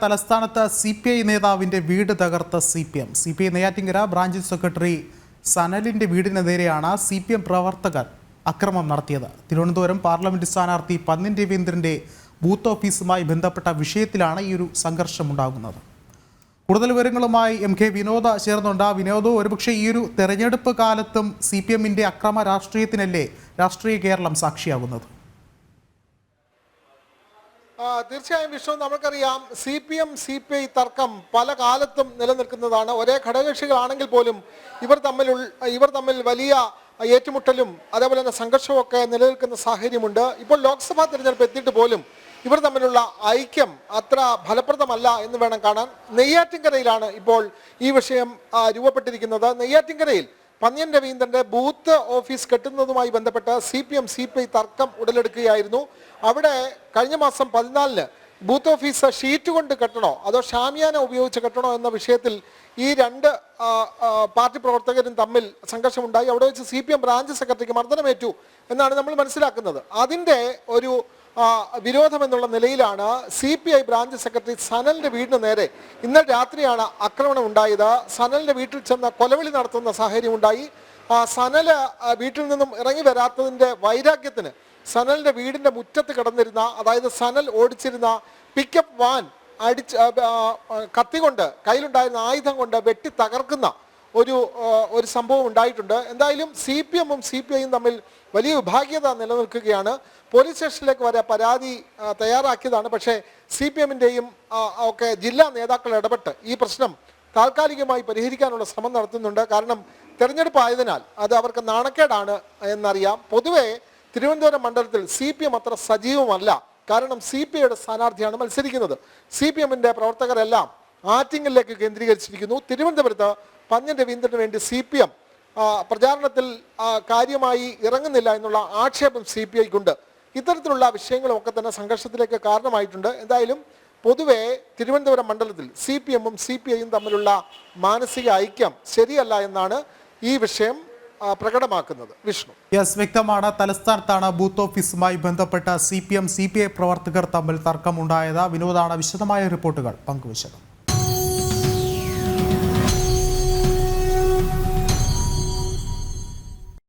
തലസ്ഥാനത്ത് CPI നേതാവിന്റെ വീട് തകർത്ത CPI നെയ്യാറ്റിങ്കര ബ്രാഞ്ച് സെക്രട്ടറി സനലിന്റെ വീടിന് നേരെയാണ് CPM പ്രവർത്തകർ അക്രമം നടത്തിയത്. തിരുവനന്തപുരം പാർലമെന്റ് സ്ഥാനാർത്ഥി പന്ന്യൻ രവീന്ദ്രന്റെ ബൂത്ത് ഓഫീസുമായി ബന്ധപ്പെട്ട വിഷയത്തിലാണ് ഈ ഒരു സംഘർഷമുണ്ടാകുന്നത്. കൂടുതൽ വിവരങ്ങളുമായി MK വിനോദ ചേർന്നുണ്ട്. വിനോദ്, ഒരുപക്ഷെ ഈ ഒരു തെരഞ്ഞെടുപ്പ് കാലത്തും CPMന്റെ അക്രമ രാഷ്ട്രീയത്തിനല്ലേ രാഷ്ട്രീയ കേരളം സാക്ഷിയാകുന്നത്? തീർച്ചയായും വിഷ്ണു, നമുക്കറിയാം CPM CPI തർക്കം പല കാലത്തും നിലനിൽക്കുന്നതാണ്. ഒരേ ഘടകകക്ഷികളാണെങ്കിൽ പോലും ഇവർ തമ്മിൽ വലിയ ഏറ്റുമുട്ടലും അതേപോലെ തന്നെ സംഘർഷവും ഒക്കെ നിലനിൽക്കുന്ന സാഹചര്യമുണ്ട്. ഇപ്പോൾ ലോക്സഭാ തെരഞ്ഞെടുപ്പ് എത്തിയിട്ട് പോലും ഇവർ തമ്മിലുള്ള ഐക്യം അത്ര ഫലപ്രദമല്ല എന്ന് വേണം കാണാൻ. നെയ്യാറ്റിൻകരയിലാണ് ഇപ്പോൾ ഈ വിഷയം രൂപപ്പെട്ടിരിക്കുന്നത്. നെയ്യാറ്റിൻകരയിൽ പന്ന്യൻ രവീന്ദ്രന്റെ ബൂത്ത് ഓഫീസ് കെട്ടുന്നതുമായി ബന്ധപ്പെട്ട് CPM CPI തർക്കം ഉടലെടുക്കുകയായിരുന്നു. അവിടെ കഴിഞ്ഞ മാസം 14-ന് ബൂത്ത് ഓഫീസ് ഷീറ്റ് കൊണ്ട് കെട്ടണോ അതോ ഷാമിയാന ഉപയോഗിച്ച് കെട്ടണോ എന്ന വിഷയത്തിൽ ഈ രണ്ട് പാർട്ടി പ്രവർത്തകരും തമ്മിൽ സംഘർഷമുണ്ടായി. അവിടെ വെച്ച് CPM ബ്രാഞ്ച് സെക്രട്ടറിക്ക് മർദ്ദനമേറ്റു എന്നാണ് നമ്മൾ മനസ്സിലാക്കുന്നത്. അതിൻ്റെ ഒരു വിരോധം എന്നുള്ള നിലയിലാണ് CPI ബ്രാഞ്ച് സെക്രട്ടറി സനലിന്റെ വീടിന് നേരെ ഇന്നലെ രാത്രിയാണ് ആക്രമണം ഉണ്ടായത്. സനലിന്റെ വീട്ടിൽ ചെന്ന് കൊലവിളി നടത്തുന്ന സാഹചര്യം ഉണ്ടായി. സനൽ വീട്ടിൽ നിന്നും ഇറങ്ങി വരാത്തതിന്റെ വൈരാഗ്യത്തിന് സനലിന്റെ വീടിന്റെ മുറ്റത്ത് കിടന്നിരുന്ന, അതായത് സനൽ ഓടിച്ചിരുന്ന പിക്കപ്പ് വാൻ കത്തി കൊണ്ട്, കയ്യിലുണ്ടായിരുന്ന ആയുധം കൊണ്ട് വെട്ടി തകർക്കുന്ന ഒരു സംഭവം ഉണ്ടായിട്ടുണ്ട്. എന്തായാലും CPMഉം CPIയും തമ്മിൽ വലിയ വിഭാഗീയത നിലനിൽക്കുകയാണ്. പോലീസ് സ്റ്റേഷനിലേക്ക് വരെ പരാതി തയ്യാറാക്കിയതാണ്. പക്ഷേ CPMന്റെയും ഒക്കെ ജില്ലാ നേതാക്കൾ ഇടപെട്ട് ഈ പ്രശ്നം താൽക്കാലികമായി പരിഹരിക്കാനുള്ള ശ്രമം നടത്തുന്നുണ്ട്. കാരണം തെരഞ്ഞെടുപ്പ് ആയതിനാൽ അത് അവർക്ക് നാണക്കേടാണ് എന്നറിയാം. പൊതുവെ തിരുവനന്തപുരം മണ്ഡലത്തിൽ CPM അത്ര സജീവമല്ല. കാരണം CPIയുടെ സ്ഥാനാർത്ഥിയാണ് മത്സരിക്കുന്നത്. CPMന്റെ പ്രവർത്തകരെല്ലാം ആറ്റിങ്ങലിലേക്ക് കേന്ദ്രീകരിച്ചിരിക്കുന്നു. തിരുവനന്തപുരത്ത് പന്ന്യൻ രവീന്ദ്രന് വേണ്ടി CPM പ്രചാരണത്തിൽ കാര്യമായി ഇറങ്ങുന്നില്ല എന്നുള്ള ആക്ഷേപം CPIക്കുണ്ട്. ഇത്തരത്തിലുള്ള വിഷയങ്ങളുമൊക്കെ തന്നെ സംഘർഷത്തിലേക്ക് കാരണമായിട്ടുണ്ട്. എന്തായാലും പൊതുവെ തിരുവനന്തപുരം മണ്ഡലത്തിൽ CPMഉം CPIയും തമ്മിലുള്ള മാനസിക ഐക്യം ശരിയല്ല എന്നാണ് ഈ വിഷയം പ്രകടമാക്കുന്നത്. വിഷ്ണു, വ്യക്തമാണ്. തലസ്ഥാനത്താണ് ബൂത്ത് ഓഫീസുമായി ബന്ധപ്പെട്ട CPM CPI പ്രവർത്തകർ തമ്മിൽ തർക്കമുണ്ടായത്. വിനോദാണ് വിശദമായ റിപ്പോർട്ടുകൾ പങ്കുവച്ചത്.